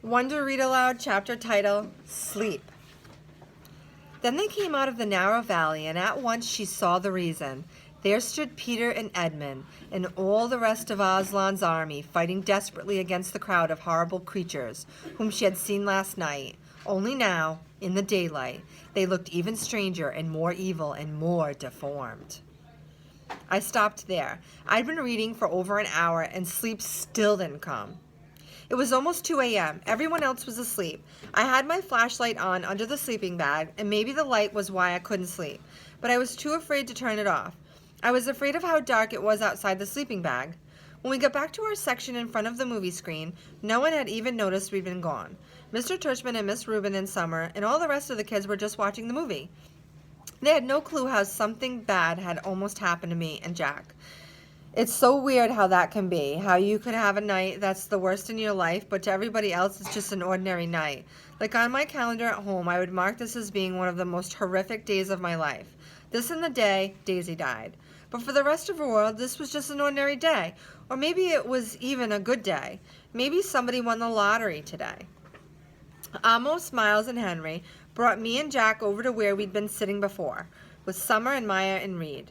Wonder Read Aloud, chapter title, Sleep. Then they came out of the narrow valley, and at once she saw the reason. There stood Peter and Edmund, and all the rest of Aslan's army, fighting desperately against the crowd of horrible creatures, whom she had seen last night. Only now, in the daylight, they looked even stranger and more evil and more deformed. I stopped there. I'd been reading for over an hour, and sleep still didn't come. It was almost 2 a.m. Everyone else was asleep. I had my flashlight on under the sleeping bag, and maybe the light was why I couldn't sleep, but I was too afraid to turn it off. I was afraid of how dark it was outside the sleeping bag. When we got back to our section in front of the movie screen, no one had even noticed we'd been gone. Mr. Tushman and Miss Rubin and Summer and all the rest of the kids were just watching the movie. They had no clue how something bad had almost happened to me and Jack. It's so weird how that can be, how you could have a night that's the worst in your life, but to everybody else it's just an ordinary night. Like on my calendar at home, I would mark this as being one of the most horrific days of my life. This and the day Daisy died. But for the rest of the world, this was just an ordinary day. Or maybe it was even a good day. Maybe somebody won the lottery today. Amos, Miles, and Henry brought me and Jack over to where we'd been sitting before, with Summer and Maya and Reed.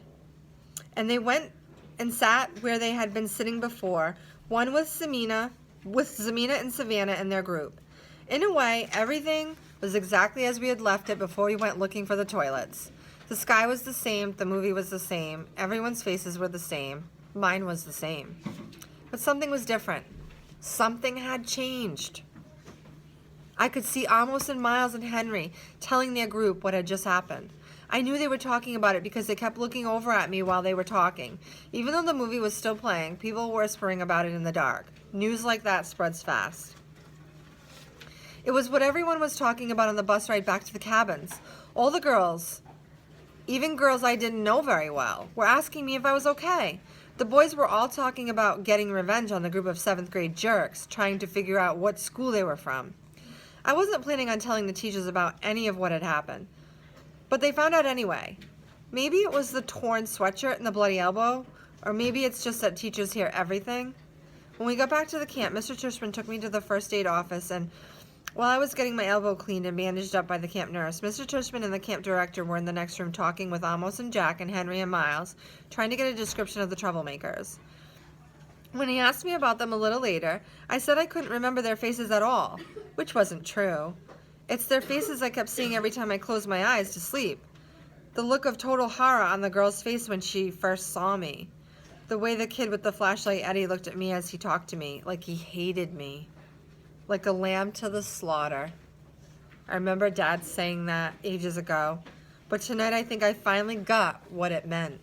And they went and sat where they had been sitting before, one with Zamina and Savannah in their group. In a way, everything was exactly as we had left it before we went looking for the toilets. The sky was the same, the movie was the same, everyone's faces were the same, mine was the same. But something was different. Something had changed. I could see Amos and Miles and Henry telling their group what had just happened. I knew they were talking about it because they kept looking over at me while they were talking. Even though the movie was still playing, people were whispering about it in the dark. News like that spreads fast. It was what everyone was talking about on the bus ride back to the cabins. All the girls, even girls I didn't know very well, were asking me if I was okay. The boys were all talking about getting revenge on the group of 7th grade jerks, trying to figure out what school they were from. I wasn't planning on telling the teachers about any of what had happened. But they found out anyway. Maybe it was the torn sweatshirt and the bloody elbow, or maybe it's just that teachers hear everything. When we got back to the camp, Mr. Tushman took me to the first aid office, and while I was getting my elbow cleaned and bandaged up by the camp nurse, Mr. Tushman and the camp director were in the next room talking with Amos and Jack and Henry and Miles, trying to get a description of the troublemakers. When he asked me about them a little later, I said I couldn't remember their faces at all, which wasn't true. It's their faces I kept seeing every time I closed my eyes to sleep. The look of total horror on the girl's face when she first saw me. The way the kid with the flashlight Eddie looked at me as he talked to me, like he hated me. Like a lamb to the slaughter. I remember Dad saying that ages ago. But tonight I think I finally got what it meant.